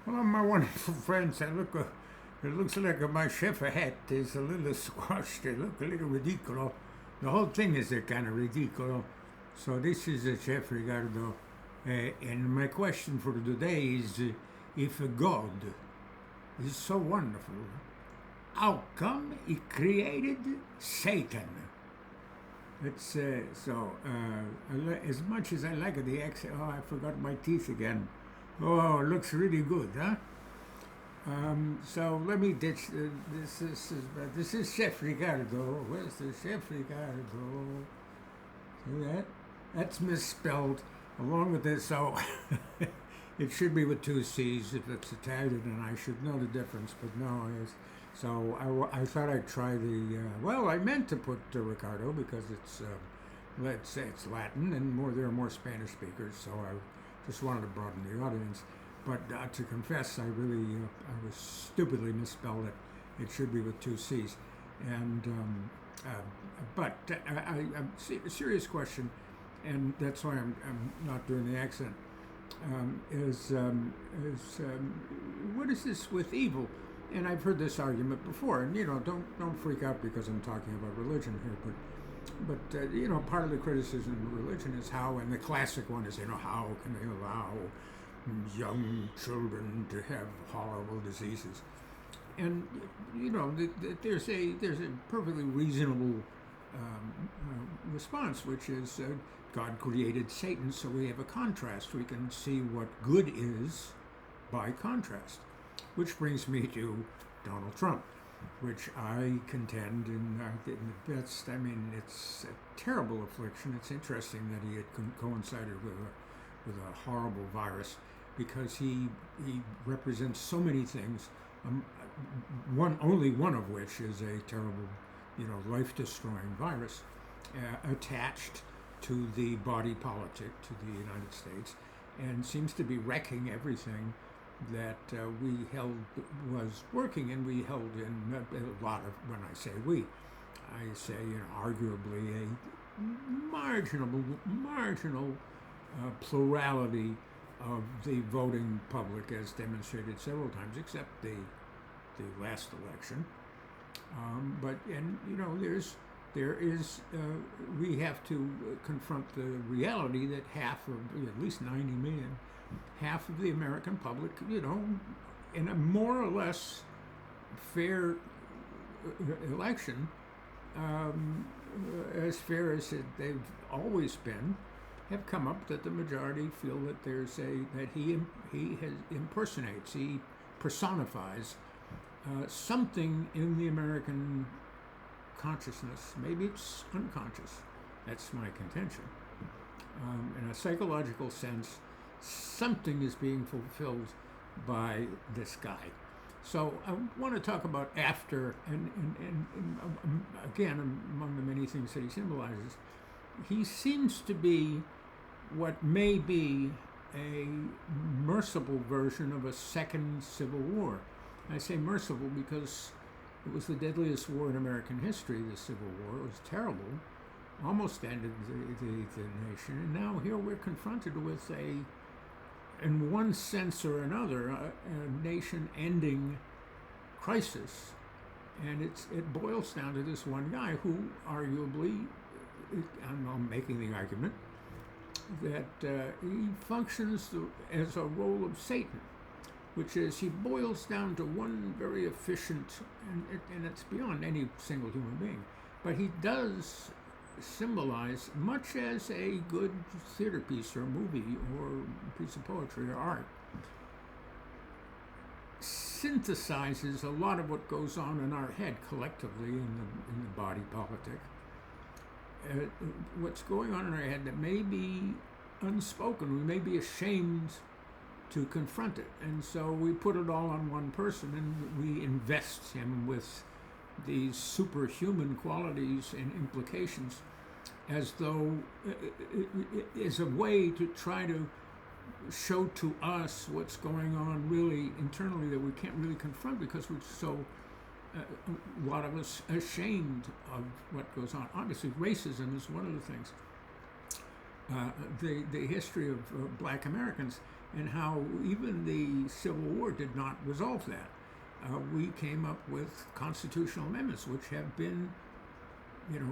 Well, my wonderful friends, it looks like my chef hat is a little squashed. It look a little ridiculous. The whole thing is a kind of ridiculous. So this is a Chef Ricardo. And my question for today is, if a God is so wonderful, how come he created Satan? It's as much as I like the accent. Oh, I forgot my teeth again. Oh, it looks really good, huh? So let me ditch. This is Chef Ricardo. Where's the Chef Ricardo? See that? That's misspelled along with this. So it should be with two C's if it's Italian, and I should know the difference. But no, it's, so I thought I'd try the. Well, I meant to put Ricardo because let's say it's Latin, and there are more Spanish speakers. So I just wanted to broaden the audience. But to confess, I was stupidly misspelled it. It should be with two C's. And but a serious question, and that's why I'm not doing the accent. What is this with evil? And I've heard this argument before. And don't freak out because I'm talking about religion here, but part of the criticism of religion is how, and the classic one is, how can they allow young children to have horrible diseases? And there's a perfectly reasonable response, which is God created Satan, so we have a contrast. We can see what good is by contrast, which brings me to Donald Trump, which I contend in the best. I mean, it's a terrible affliction. It's interesting that he had coincided with a horrible virus, because he represents so many things. Only one of which is a terrible, life-destroying virus attached to the body politic, to the United States, and seems to be wrecking everything that we held was working, and we held in a lot of. When I say we, I say arguably a marginal plurality of the voting public, as demonstrated several times, except the last election. We have to confront the reality that half of, at least 90 million, half of the American public, in a more or less fair election, as fair as they've always been, have come up that the majority feel that that he impersonates, he personifies something in the American consciousness. Maybe it's unconscious. That's my contention. In a psychological sense, something is being fulfilled by this guy. So I want to talk about after, and again, among the many things that he symbolizes, he seems to be what may be a merciful version of a second Civil War. I say merciful because it was the deadliest war in American history, the Civil War. It was terrible, almost ended the nation. And now here we're confronted with in one sense or another, a nation-ending crisis. And it boils down to this one guy who arguably, I'm making the argument, that he functions as a role of Satan, which is he boils down to one very efficient, and it's beyond any single human being, but he does symbolize, much as a good theater piece or a movie or a piece of poetry or art, synthesizes a lot of what goes on in our head collectively in the body politic. What's going on in our head that may be unspoken, we may be ashamed to confront it, and so we put it all on one person, and we invest him with these superhuman qualities and implications, as though is a way to try to show to us what's going on really internally that we can't really confront because we're so a lot of us ashamed of what goes on. Obviously, racism is one of the things. The history of Black Americans and how even the Civil War did not resolve that. We came up with constitutional amendments which have been,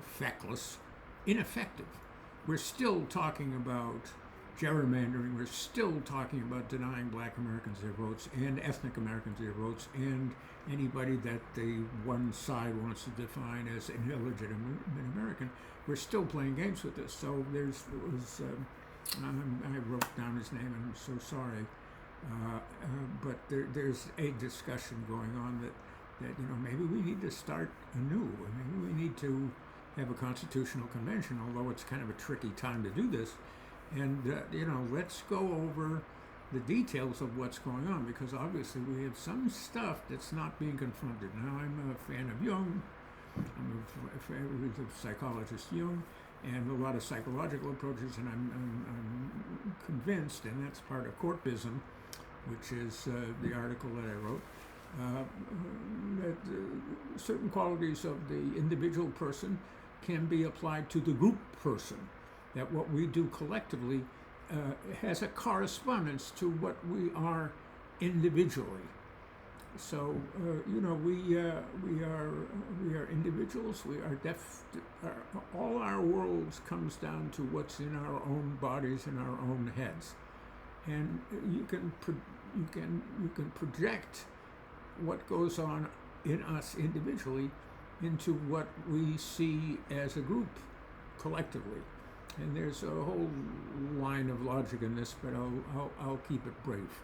feckless, ineffective. We're still talking about gerrymandering. We're still talking about denying Black Americans their votes and ethnic Americans their votes and anybody that the one side wants to define as an illegitimate American. We're still playing games with this. So I wrote down his name, and I'm so sorry. But there's a discussion going on that maybe we need to start anew. Maybe we need to have a constitutional convention, although it's kind of a tricky time to do this. And let's go over the details of what's going on, because obviously we have some stuff that's not being confronted. Now, I'm a fan of Jung. I'm a fan of psychologist Jung, and a lot of psychological approaches, and I'm convinced, and that's part of Corpism, which is the article that I wrote, that certain qualities of the individual person can be applied to the group person, that what we do collectively has a correspondence to what we are individually. So we are individuals. We are all our worlds comes down to what's in our own bodies and our own heads, and you can project what goes on in us individually into what we see as a group collectively. And there's a whole line of logic in this, but I'll keep it brief.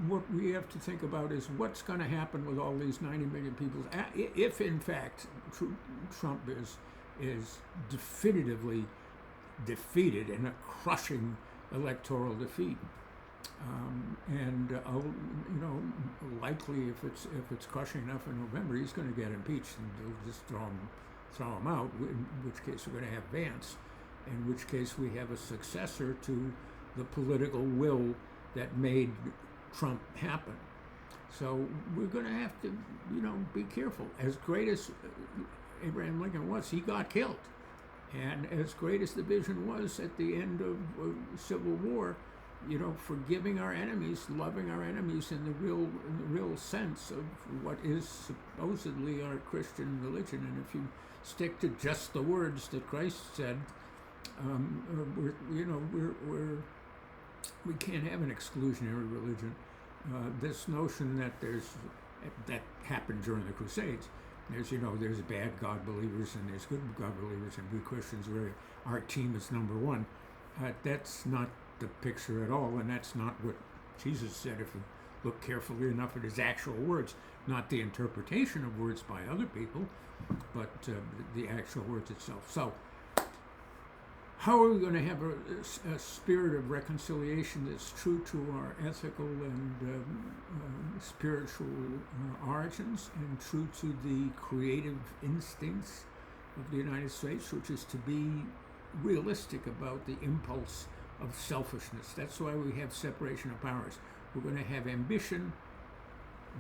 What we have to think about is what's going to happen with all these 90 million people if, in fact, Trump is definitively defeated in a crushing electoral defeat. Likely if it's crushing enough in November, he's going to get impeached, and they'll just throw him out. In which case we're going to have Vance. In which case we have a successor to the political will that made Trump happen. So we're going to have to, be careful. As great as Abraham Lincoln was, he got killed, and as great as the vision was at the end of Civil War, forgiving our enemies, loving our enemies in the real sense of what is supposedly our Christian religion. And if you stick to just the words that Christ said, we can't have an exclusionary religion. This notion that happened during the Crusades. There's bad God believers and there's good God believers, and we Christians, our team is number one. That's not the picture at all, and that's not what Jesus said if you look carefully enough at his actual words, not the interpretation of words by other people, but the actual words itself. So how are we going to have a spirit of reconciliation that's true to our ethical and spiritual origins, and true to the creative instincts of the United States, which is to be realistic about the impulse of selfishness? That's why we have separation of powers. We're going to have ambition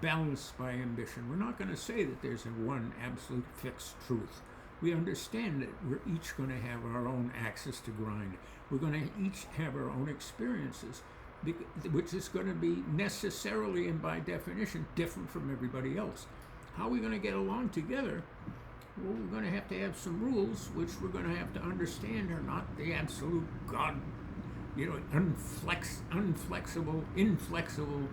balanced by ambition. We're not going to say that there's one absolute fixed truth. We understand that we're each going to have our own axis to grind. We're going to each have our own experiences, which is going to be necessarily and by definition different from everybody else. How are we going to get along together? Well, we're going to have some rules, which we're going to have to understand are not the absolute God, inflexible,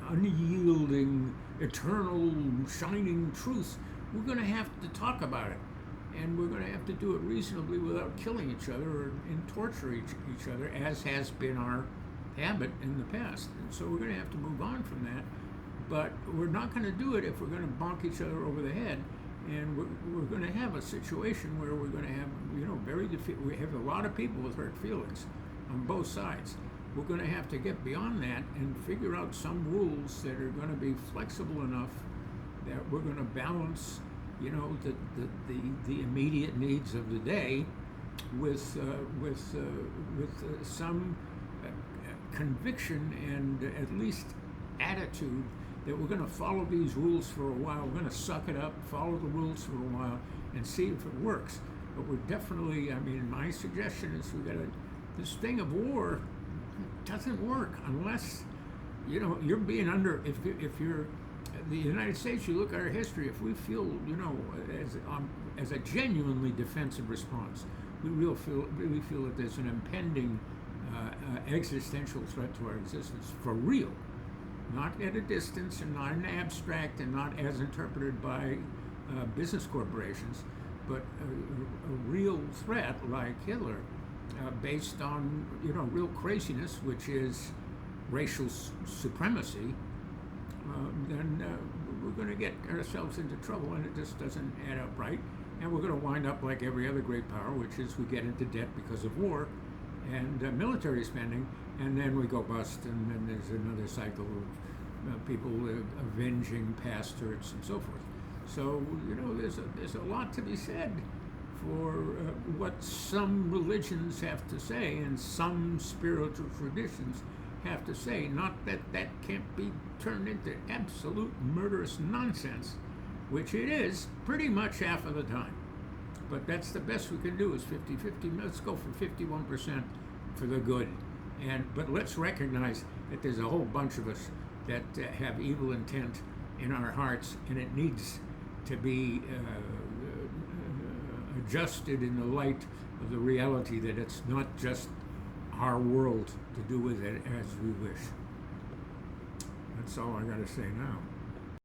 unyielding, eternal, shining truths. We're going to have to talk about it, and we're going to have to do it reasonably without killing each other and torture each other, as has been our habit in the past. And so we're going to have to move on from that, but we're not going to do it if we're going to bonk each other over the head. And we're going to have a situation where we're going to have, we have a lot of people with hurt feelings on both sides. We're going to have to get beyond that and figure out some rules that are going to be flexible enough that we're going to balance, the immediate needs of the day with some conviction and at least attitude that we're going to follow these rules for a while. We're going to suck it up, follow the rules for a while, and see if it works. But we're definitely, my suggestion is this thing of war doesn't work unless, you're being under, if you're the United States, you look at our history, if we feel, as a genuinely defensive response, we really feel that there's an impending existential threat to our existence for real, not at a distance and not in abstract and not as interpreted by business corporations, but a real threat like Hitler, based on real craziness, which is racial supremacy. Then we're going to get ourselves into trouble, and it just doesn't add up right. And we're going to wind up like every other great power, which is we get into debt because of war and military spending, and then we go bust, and then there's another cycle of people avenging past hurts and so forth. So there's a lot to be said for what some religions have to say and some spiritual traditions have to say. Not that that can't be turned into absolute murderous nonsense, which it is pretty much half of the time. But that's the best we can do is 50-50. Let's go for 51% for the good. But let's recognize that there's a whole bunch of us that have evil intent in our hearts, and it needs to be adjusted in the light of the reality that it's not just our world to do with it as we wish. That's all I got to say now.